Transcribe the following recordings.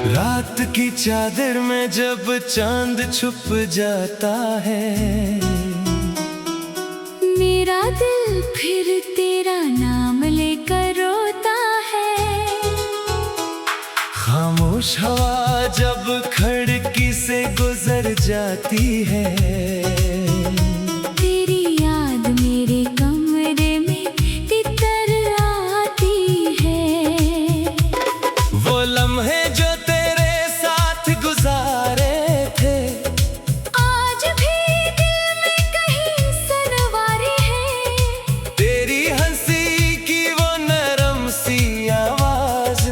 रात की चादर में जब चांद छुप जाता है, मेरा दिल फिर तेरा नाम लेकर रोता है। खामोश हवा जब खिड़की से गुजर जाती है, तेरी याद मेरे कमरे में तितर आती है। वो लम्हे जो तेरे साथ गुजारे थे, आज भी दिल में कहीं सनवारी है। तेरी हंसी की वो नरम सी आवाज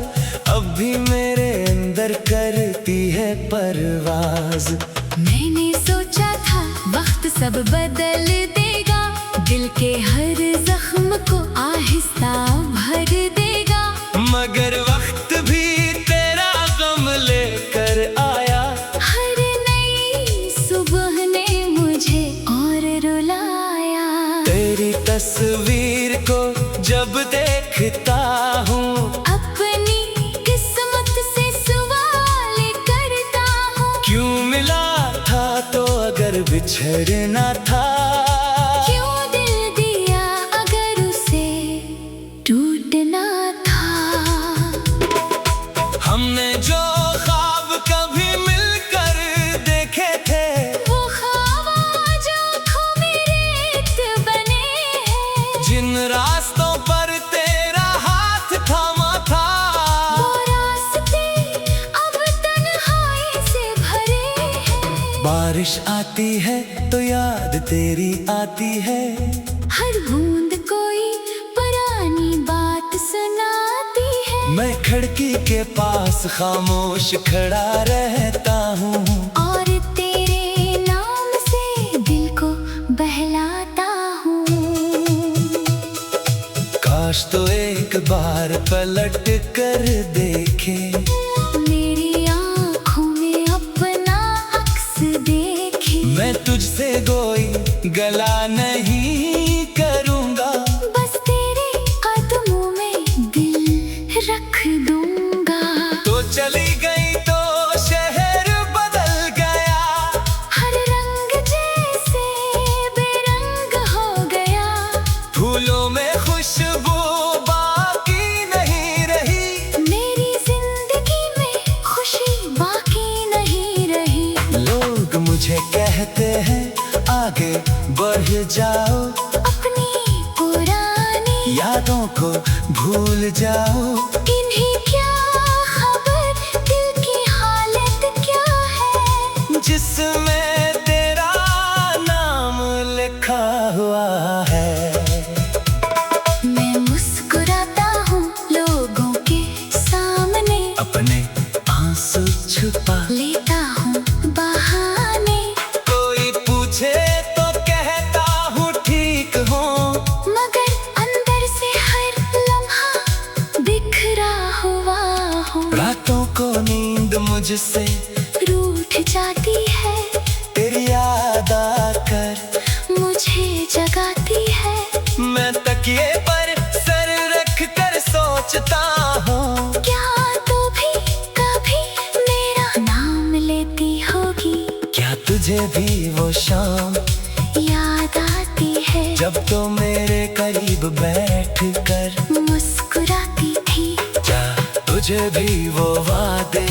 अब भी मेरे अंदर करती है परवाज। मैंने सोचा था वक्त सब बदल देगा, दिल के हर जख्म को आहिस्ता भर देगा। मगर वक्त भी तेरा गम लेकर आया, हर नई सुबह ने मुझे और रुलाया। तेरी तस्वीर को जब देखता हूँ, अपनी किस्मत से सवाल करता हूँ। क्यों मिला था तो अगर बिछड़ना था, क्यों दिल दिया अगर उसे टूटना था। हमने जो ख्वाब कभी मिलकर देखे थे, वो ख्वाब आज आँखों में रेत बने हैं। जिन रास्तों पर तेरा हाथ थामा था, वो रास्ते अब तन्हाई से भरे हैं। बारिश आती है तो याद तेरी आती है, हर बूंद कोई पुरानी बात सुनाती है। मैं खिड़की के पास खामोश खड़ा रहता हूँ, और तेरे नाम से दिल को बहलाता हूँ। काश तो एक बार पलट कर देखे, मेरी आँखों में अपना अक्स देखे। मैं तुझसे कोई गला नहीं करूँगा, बस तेरे कदमों में दिल रख दूंगा। तो चली गई तो शहर बदल गया, हर रंग जैसे बेरंग हो गया। फूलों में खुशबू बाकी नहीं रही, मेरी जिंदगी में खुशी बाकी नहीं रही। लोग मुझे कहते हैं आगे बढ़ जाओ, अपनी पुरानी यादों को भूल जाओ। इन्हीं क्या खबर दिल की हालत क्या है, जिसमें तेरा नाम लिखा हुआ है। मैं मुस्कुराता हूँ लोगों के सामने, अपने आंसू छुपा लेता हूँ बहाने। कोई पूछे तो कहता हूँ ठीक हो, मगर अंदर से हर लम्हा बिखरा हुआ हूँ। रातों को नींद मुझसे रूठ जाती है, तेरी याद आकर मुझे जगाती है। मैं तकिए पर सर रख कर सोचता हूँ, क्या तू भी कभी मेरा नाम लेती होगी। क्या तुझे भी वो शाम याद आती है जब तो मेरे करीब बैठ कर मुस्कुराती थी। क्या तुझे भी वो वादे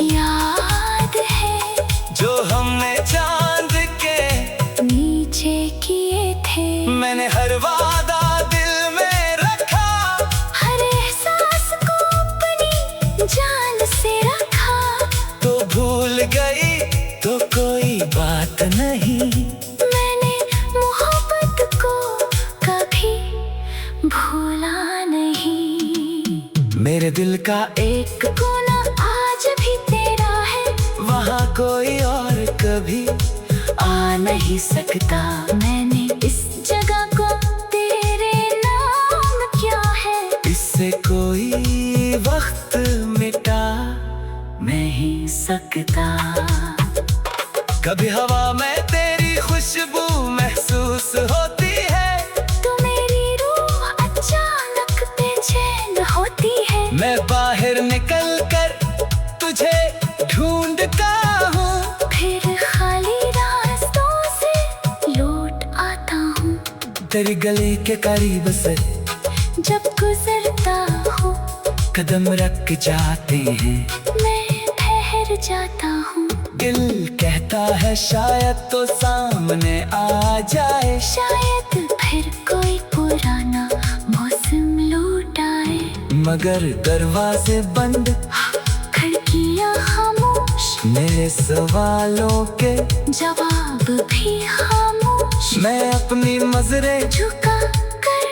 याद है जो हमने चांद के नीचे किए थे। मैंने हर वादा दिल में रखा, हर एहसास को अपनी जान से रखा। तो भूल गई तो कोई बात नहीं, मैंने मोहब्बत को कभी भूला नहीं। मेरे दिल का एक कोना आज भी तेरा है, वहाँ कोई और कभी आ नहीं सकता। मैंने इस जगह को तेरे नाम क्या है, इससे कोई वक्त मिटा नहीं सकता। कभी हवा में तेरी खुशबू महसूस होती है, तो मेरी रूह अचानक बेचैन होती है। मैं बाहर निकल कर तुझे तेरी गली के करीब से जब गुजरता हूँ कदम रख जाते हैं, मैं ठहर जाता हूँ। दिल कहता है शायद तो सामने आ जाए, शायद फिर कोई पुराना मौसम लौट आए। मगर दरवाजे बंद, खिड़कियाँ खामोश, मेरे सवालों के जवाब भी खामोश। मैं अपनी नजरें झुका कर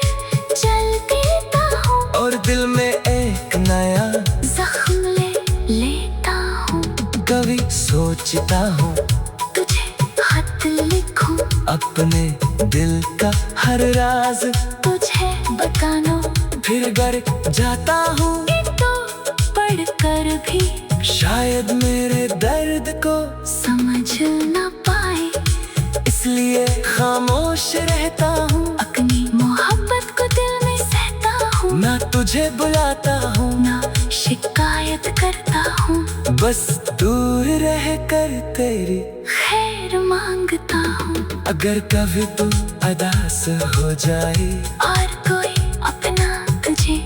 चल देता हूँ और दिल में एक नया जख्म ले लेता हूँ। कभी सोचता हूँ तुझे खत लिखूं, अपने दिल का हर राज तुझे बतानो, फिर घर जाता हूँ। तो पढ़ कर भी शायद मेरे दर्द को समझ न पाए, इसलिए खामोश रहता हूँ। अपनी मोहब्बत को दिल में सहता हूँ, ना तुझे बुलाता हूँ, ना शिकायत करता हूँ, बस दूर रह कर तेरी खैर मांगता हूँ। अगर कभी तू अदास हो जाए और कोई अपना तुझे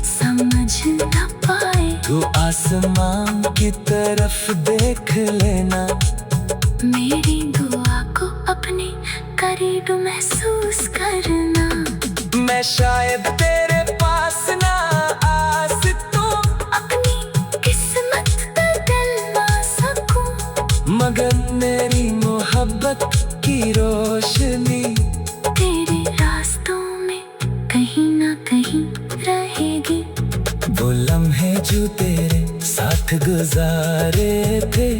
समझ न पाए, तू आसमान की तरफ देख लेना, मेरी दुआ को अपने करीब महसूस करना। मैं शायद तेरे पास ना आ सकूं, अपनी किस्मत बदल ना सकूं, मगर मेरी मोहब्बत की रोशनी तेरे रास्तों में कहीं ना कहीं रहेगी। वो लम्हे जो तेरे साथ गुजारे थे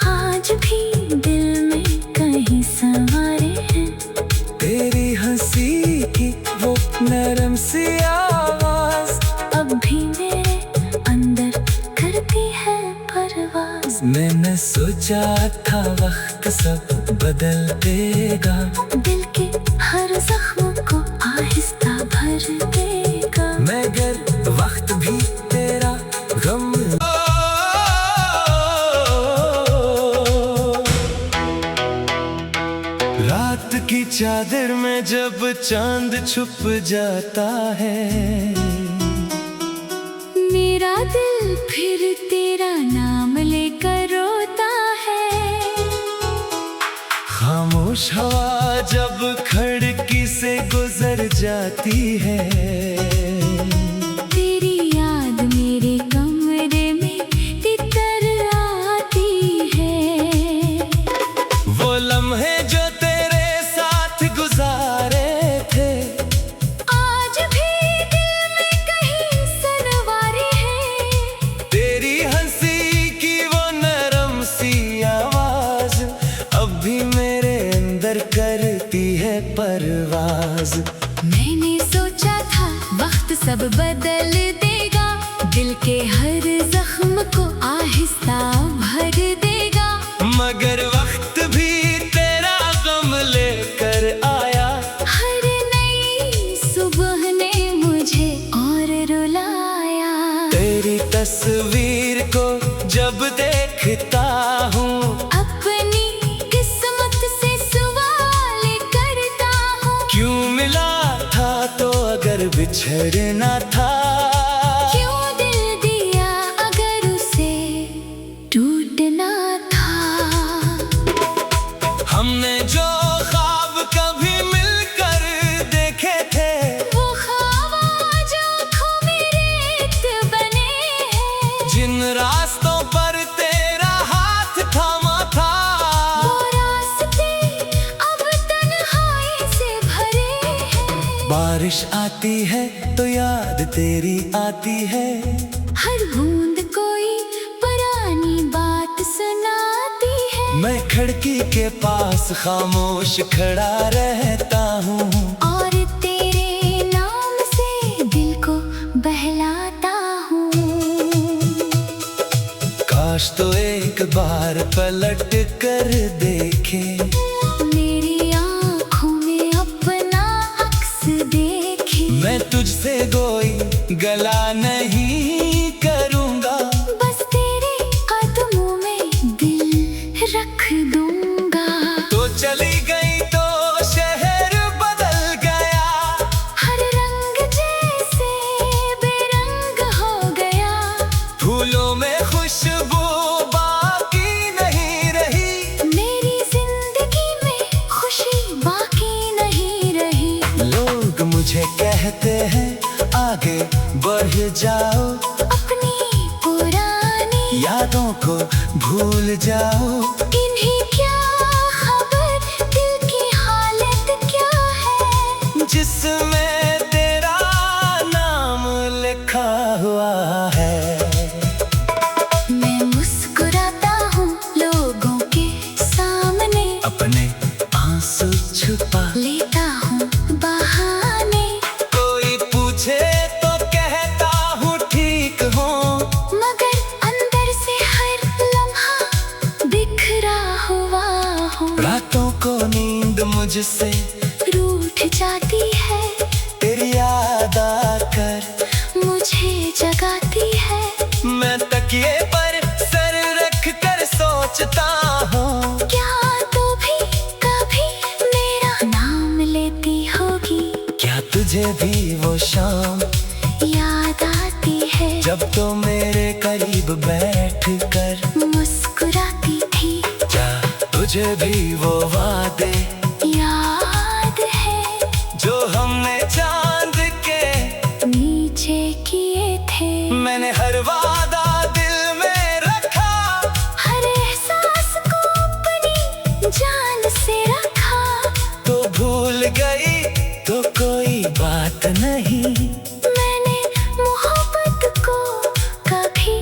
आज भी दिल में कहीं संवारे हैं, तेरी हंसी की वो नरम सी आवाज अब भी मेरे अंदर करती है परवाज। मैंने सोचा था वक्त सब बदल देगा, दिल के हर जख्म को आहिस्ता भर देगा, मगर वक्त भी तेरा गम रात की चादर में जब चांद छुप जाता है, मेरा दिल फिर तेरा नाम लेकर रोता है। खामोश हवा जब खिड़की से गुजर जाती है, तेरी याद मेरे कमरे में तितर आती है। वो लम्हे जो तेरे साथ गुजारे थे आज भी दिल में कहीं सनवारी है, तेरी हंसी की वो नरम सी आवाज अब भी मेरे अंदर करती है परवाज। मैंने सोचा था वक्त सब बदल देगा, दिल के हर जख्म को आहिस्ता भर देगा, मगर वक्त भी तेरा गम लेकर आया, हर नई सुबह ने मुझे और रुलाया। तेरी तस्वीर को जब देखता हूँ अपनी किस्मत से सवाल करता हूँ, क्यों मिला था तो अगर बिछड़ना था, क्यों दिल दिया अगर उसे टूटना था। हमने जो ख्वाब कभी मिलकर देखे थे वो ख्वाब आज आँखों में रेत बने हैं, जिन रास्तों पर तेरा हाथ थामा था, वो रास्ते अब तन्हाई से भरे हैं। बारिश आती है तो याद तेरी आती है, हर बूंद कोई पुरानी बात सुनाती है, मैं खिड़की के पास खामोश खड़ा रहता हूँ, और तेरे नाम से दिल को बहलाता हूँ। काश तो एक बार पलट कर देखे, मेरी आँखों में अपना अक्स देखे, मैं तुझसे कोई गला नहीं करूँगा, बस तेरे कदमों में दिल रख दूंगा। तो चली गई तो शहर बदल यादों को भूल जाओ। इन्हें क्या खबर दिल की हालत क्या है, जिसमें तेरा नाम लिखा हुआ है। मैं मुस्कुराता हूँ लोगों के सामने, अपने आंसू छुपा लेता हूँ बहाने। कोई पूछे तो कहता हूँ ठीक हो, मगर अंदर से हर लम्हा बिखरा हुआ हूँ। रातों को नींद मुझसे रूठ जाती है, तेरी याद आकर मुझे जगाती है। मैं तकिए पर सर रख कर सोचता हूँ, क्या तू भी कभी मेरा नाम लेती होगी? क्या तुझे भी वो शाम याद आती है जब तो मेरे करीब बैठ कर मुस्कुराती थी? क्या तुझे भी वो वादे याद है जो हमने चांद के नीचे किए थे? मैंने हर वादा दिल में रखा, हर एहसास को अपनी जान से रखा। तो भूल गई तो कोई बात नहीं। मैंने मोहब्बत को कभी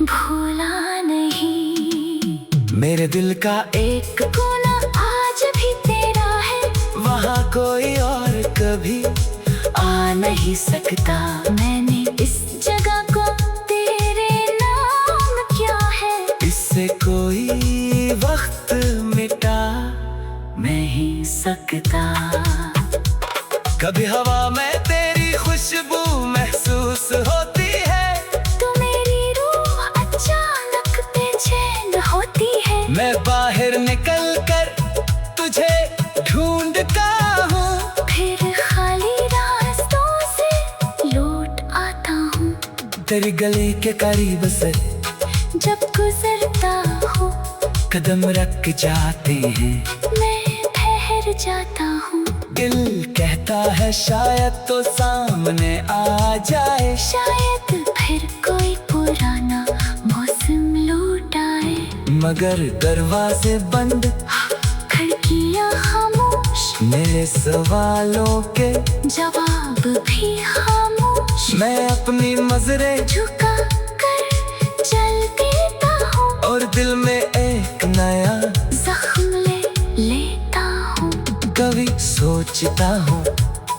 भूला नहीं। मेरे दिल का एक कोना आज भी तेरा है, वहाँ कोई और कभी आ नहीं सकता। मैंने इस जगह को तेरे नाम क्या है? इससे कोई वक्त मिटा नहीं सकता। कभी हवा में तेरी खुशबू महसूस होती है, तो मेरी रूह अचानक बेचैन होती है। मैं बाहर निकल कर तुझे ढूंढता हूँ, फिर खाली रास्तों से लौट आता हूँ। तेरी गली के करीब से जब गुजरता हूँ कदम रख जाते हैं, मैं ठहर जाता हूँ। दिल कहता है शायद तो सामने आ जाए, शायद फिर कोई पुराना मौसम लौट आए। मगर दरवाजे बंद, खिड़कियाँ खामोश, मेरे सवालों के जवाब भी खामोश। मैं अपनी नजरें झुका कर चल देता हूँ, और दिल में एक नया जख्म ले लेता हूँ। कभी सोचता हूँ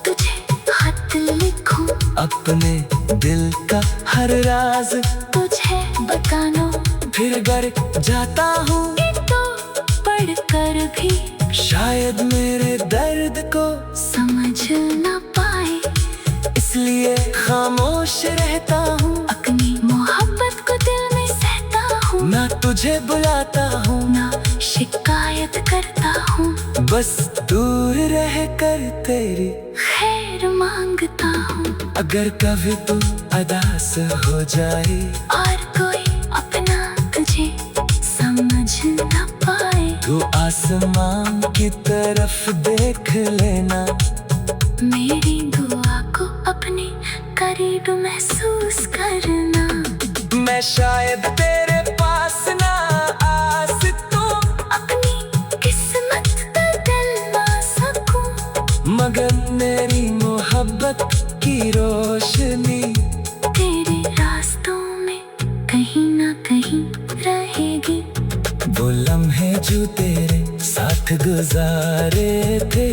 तुझे खत लिखूं, अपने दिल का हर राज तुझे बतानो। फिर घर जाता हूँ ये तो पढ़कर भी शायद मेरे दर्द को समझ न पाए, इसलिए खामोश रहता हूँ। अपनी मोहब्बत को दिल में सहता हूँ। ना तुझे बुलाता हूँ, ना शिकायत करता हूँ, बस दूर रह कर तेरी खैर मांगता हूँ। अगर कभी तू अदास हो जाए और कोई अपना तुझे समझ न पाए, तू आसमान की तरफ देख लेना, मेरी दुआ को अपने करीब महसूस करना। मैं शायद तेरे पास ना आ सकूं, अपनी किस्मत बदल ना सकूं, मगर मेरी मोहब्बत की रोशनी तेरे रास्तों में कहीं ना कहीं रहेगी। वो लम्हे जो तेरे साथ गुजारे थे,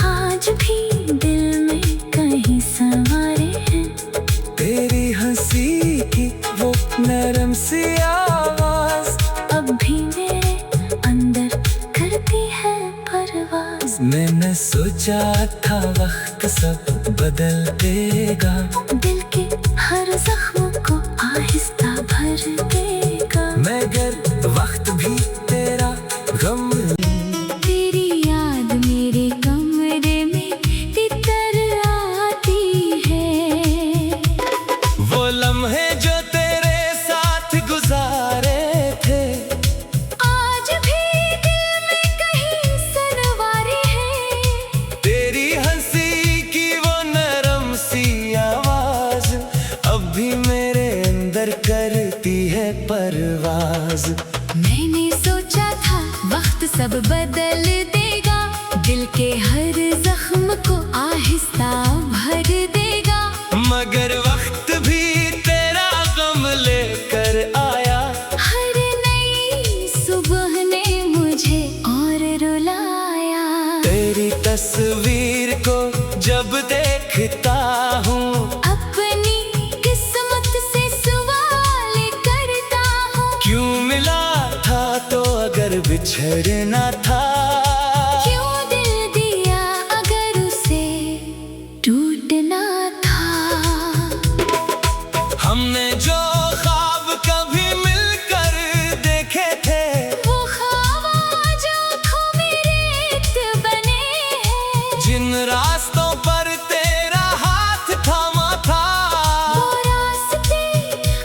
आज भी दिल में कहीं संवारे हैं। तेरी हंसी की वो नरम सी आवाज अब भी मेरे अंदर करती है परवाज। मैंने सोचा था वक्त सब बदल देगा, दिल के हर जख्म को आहिस्ता भर देगा। मगर वक्त भी तेरा गम। तेरी याद मेरे कमरे में तितर आती है, वो लम्हे जो तेरे साथ गुजारे थे, आज भी दिल में कहीं सनवारी है। तेरी हंसी की वो नरम सी आवाज अब भी मेरे अंदर करती है परवाज। मैंने सोचा था वक्त सब बदल देगा, दिल के हर जख्म को आहिस्ता भर देगा। मगर वक्त भी तेरा गम लेकर आया, हर नई सुबह ने मुझे और रुलाया। तेरी तस्वीर को जब देखता हूँ, अपनी किस्मत से सवाल करता हूँ। क्यों मिला था तो अगर बिछड़ना था, क्यों दिल दिया अगर उसे टूटना था। हमने जो ख्वाब कभी मिलकर देखे थे, वो ख्वाब आज आँखों में रेत बने हैं। जिन रास्तों पर तेरा हाथ थामा था, वो रास्ते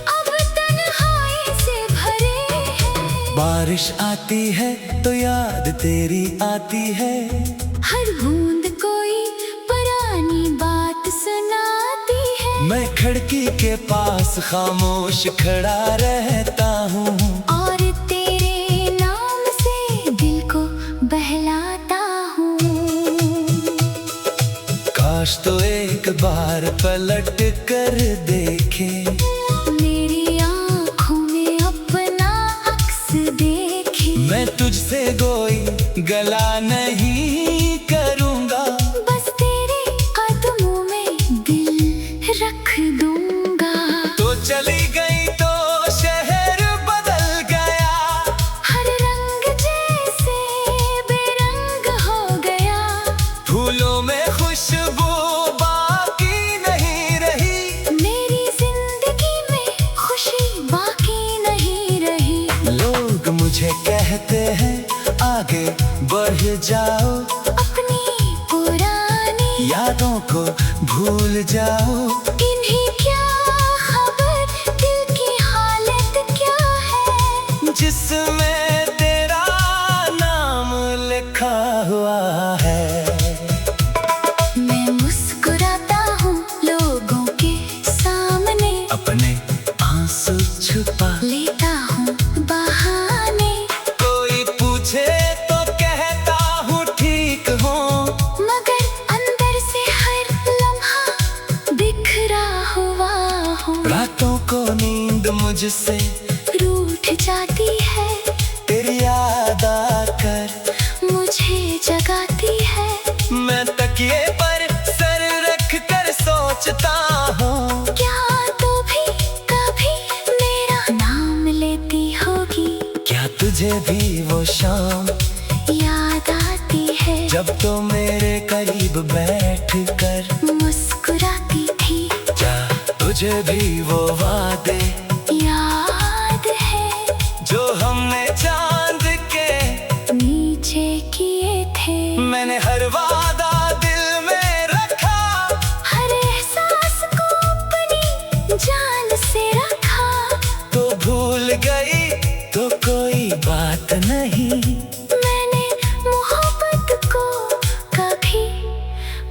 अब तन्हाई से भरे हैं। बारिश आती है तो याद तेरी आती है, हर बूंद कोई पुरानी बात सुनाती है। मैं खिड़की के पास खामोश खड़ा रहता हूँ, और तेरे नाम से दिल को बहलाता हूँ। काश तो एक बार पलट कर देखे, मेरी आँखों में अपना अक्स देखे। मैं तुझसे कोई गला नहीं करूँगा, बस तेरे कदमों में दिल रख दूंगा। तो चली गई तो शहर बदल गया, हर रंग जैसे बेरंग हो गया। फूलों में खुशबू बाकी नहीं रही, मेरी जिंदगी में खुशी बाकी नहीं रही। लोग मुझे कहते हैं आगे बढ़ जाओ, अपनी पुरानी यादों को भूल जाओ। इन्हीं क्या खबर दिल की हालत क्या है, जिसमें तेरा नाम लिखा हुआ है। मैं मुस्कुराता हूँ लोगों के सामने, अपने आंसू छुपा लेता हूँ बहाने। कोई पूछे तो कहता हूँ ठीक हूँ, मगर अंदर से हर लम्हा बिखरा हुआ हूँ। रातों को नींद मुझसे रूठ जाती है, तेरी याद आकर मुझे जगाती है। मैं तकिए पर सर रख कर सोचता हूँ, क्या तू भी कभी मेरा नाम लेती होगी। क्या तुझे भी वो शाम याद आती है जब तो मेरे करीब बैठ कर मुस्कुराती थी। क्या तुझे भी वो वादे याद है जो हमने चांद के नीचे किए थे। मैंने हर वादा दिल में रखा, हर एहसास को अपनी जान से रखा। तो भूल गई तो कोई बात नहीं, मैंने मोहब्बत को कभी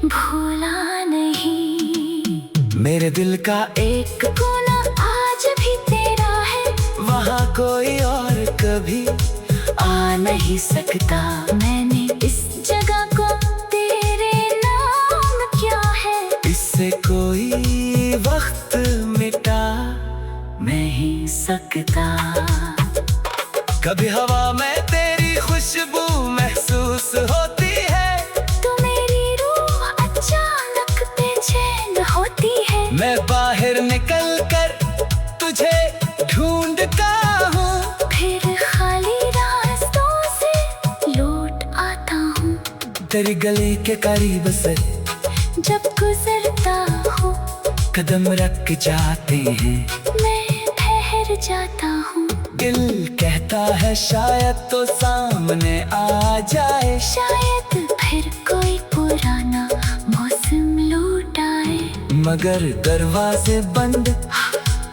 भूला नहीं। मेरे दिल का एक कोना आज भी तेरा है, वहाँ कोई और कभी आ नहीं सकता। मैंने इस जगह को तेरे नाम क्या है। इससे कोई वक्त मिटा नहीं सकता। कभी हवा में तेरी खुशबू महसूस होती है, तो मेरी रूह अचानक बेचैन होती है। मैं बाहर निकल कर तुझे ढूंढता हूँ, फिर खाली रास्तों से लौट आता हूँ। तेरी गली के करीब से जब गुजरता हूँ कदम रख जाते हैं, मैं ठहर जाता हूँ। दिल कहता है शायद तो सामने आ जाए, शायद फिर कोई पुराना मौसम लौट आए। मगर दरवाजे बंद,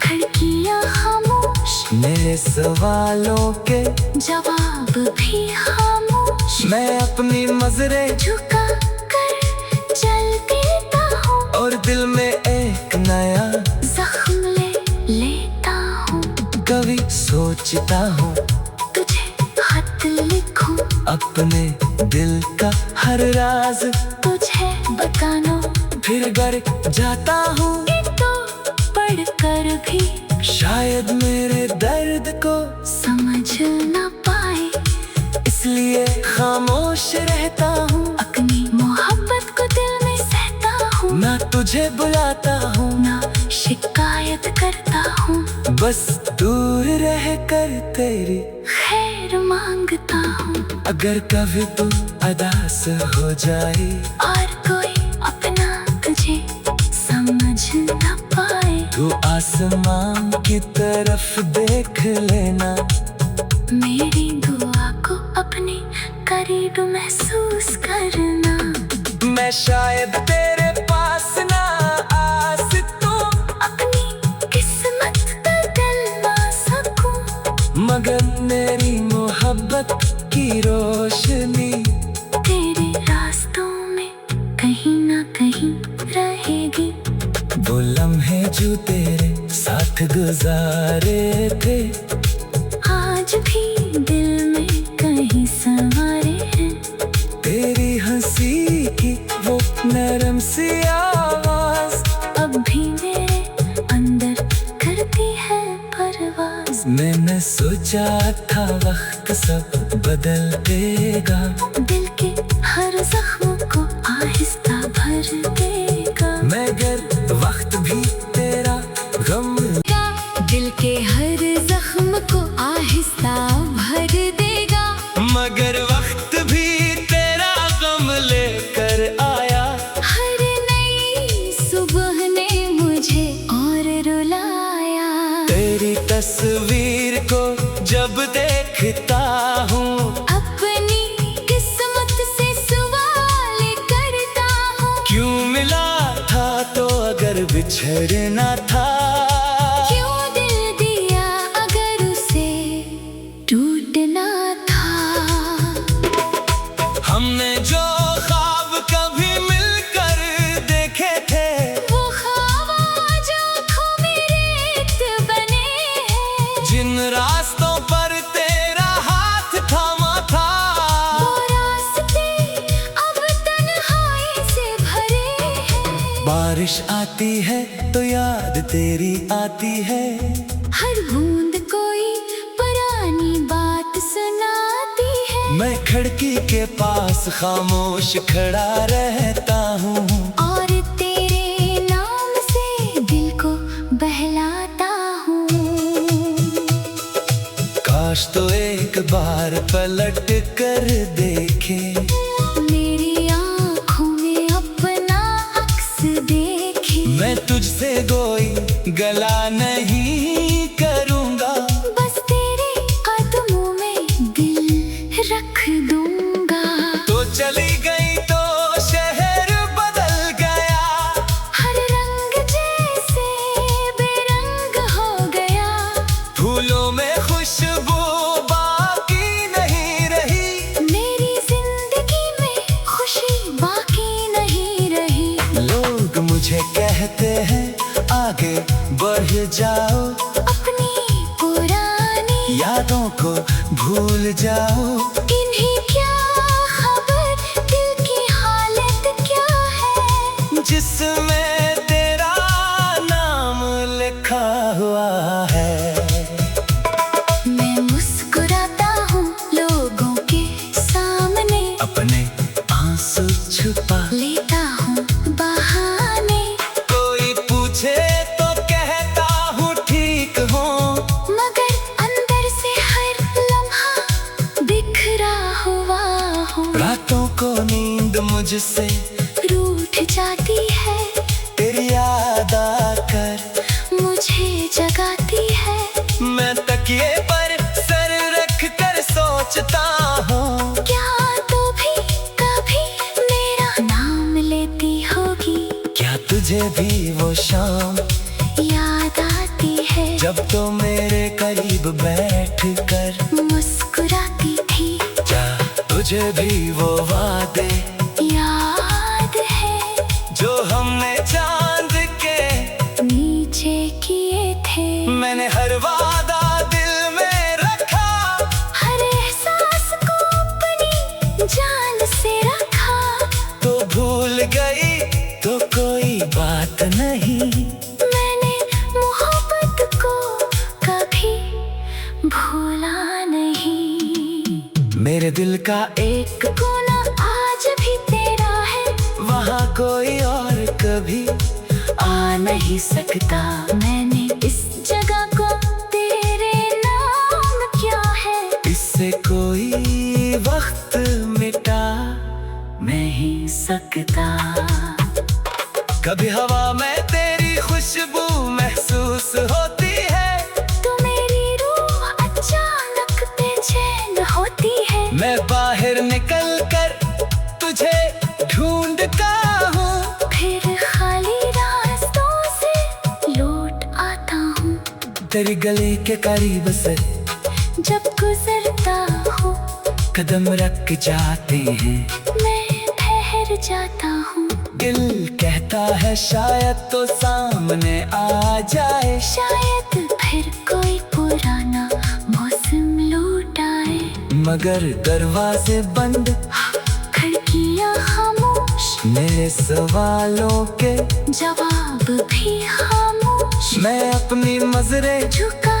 खिड़कियाँ खामोश, मेरे सवालों के जवाब भी खामोश। मैं अपनी नजरें झुका कर चल देता हूँ, और दिल में एक नया जख्म ले लेता हूँ। कभी सोचता हूँ तुझे खत लिखूं, अपने दिल का हर राज तुझे बताना, फिर डर जाता हूँ ये तो पढ़कर भी शायद मेरे दर्द को समझ न पाए, इसलिए खामोश रहता हूँ। अपनी मोहब्बत को दिल में सहता हूँ, ना तुझे बुलाता हूँ ना शिकायत करता हूँ, बस दूर रह कर तेरी खैर मांगता हूँ। अगर कभी तू अदास हो जाए और कोई अपना तुझे समझ न पाए, तू आसमान की तरफ देख लेना, मेरी दुआ को अपने करीब महसूस करना। मैं शायद तेरे पास ना आ सकूं, अपनी किस्मत बदल ना सकूं, मगर मेरी मोहब्बत की रोशनी तेरे रास्तों में कहीं ना कहीं रहेगी। वो लम्हे जो तेरे साथ गुजारे थे आज भी दिल में कहीं संवारे हैं, तेरी हंसी की वो नरम सी आवाज अब भी मेरे अंदर करती है परवाज। मैंने सोचा था वक्त सब बदल देगा, दिल के हर जख्म को आहिस्ता भर देगा, मगर वक्त भी तेरा गम दिल के हर जख्म को आहिस्ता भर देगा, मगर वक्त भी तेरा गम लेकर आया। हर नई सुबह ने मुझे और रुलाया, तेरी तस्वीर को जब देखता हूँ अपनी किस्मत से सवाल करता हूँ, क्यों मिला था तो अगर बिछड़ना था, क्यों दिल दिया अगर उसे टूटना था। हमने जो ख्वाब कभी मिलकर देखे थे वो ख्वाब आज आँखों में रेत बने हैं, जिन रास्तों पर तेरा हाथ थामा था, वो रास्ते अब तन्हाई से भरे हैं। बारिश आती है तो याद तेरी आती है, हर बूंद कोई पुरानी बात सुनाती है, मैं खिड़की के पास खामोश खड़ा रहता हूँ, और तेरे नाम से दिल को बहलाता हूँ। काश तो एक बार पलट कर देखे, मेरी आँखों में अपना अक्स देखे, मैं तुझसे कोई गला नहीं करूँगा, बस तेरे कदमों में दिल रख दूंगा। तो चली गई तो शहर बदल गया, हर रंग जैसे बेरंग हो गया, फूलों में खुशबू बाकी नहीं रही, मेरी जिंदगी में खुशी बाकी नहीं रही। लोग मुझे कहते हैं आगे बढ़ जाओ, अपनी पुरानी यादों को भूल जाओ, इन्हें क्या खबर दिल की हालत क्या है, जिसमें तेरा नाम लिखा हुआ है। मैं मुस्कुराता हूँ लोगों के सामने, अपने आंसू छुपा लेता हूँ बहाने, कोई पूछे तो कहता हूँ ठीक हो, मगर अंदर से हर लम्हा बिखरा हुआ हूँ। रातों को नींद मुझसे रूठ जाती है, तेरी याद आकर मुझे जगाती है, मैं तकिए पर सर रख कर सोचता हूँ, क्या तू भी कभी मेरा नाम लेती होगी, क्या तुझे भी वो शाम याद आती है, जब तो मेरे करीब बैठ कर मुस्कुराती थी, क्या तुझे भी वो वादे याद है जो हमने चांद के नीचे किए थे। मैंने हर वादा दिल में भूला नहीं। मेरे दिल का एक कोना आज भी तेरा है, वहाँ कोई और कभी आ नहीं सकता। मैंने इस जगह को तेरे नाम क्या है, इससे कोई वक्त मिटा नहीं सकता। कभी हवा में तेरी खुशबू महसूस होती है, तो मेरी रूह अचानक बेचैन होती है। मैं बाहर निकल कर तुझे ढूंढता हूँ, फिर खाली रास्तों से लौट आता हूँ। तेरी गली के करीब से जब गुजरता हूँ कदम रख जाते हैं, मैं ठहर जाता हूँ। दिल कहता है शायद तो सामने आ जाए, शायद फिर कोई पुराना मौसम लौट आए। मगर दरवाजे बंद, खिड़कियाँ खामोश, मेरे सवालों के जवाब भी खामोश। मैं अपनी नजरें झुका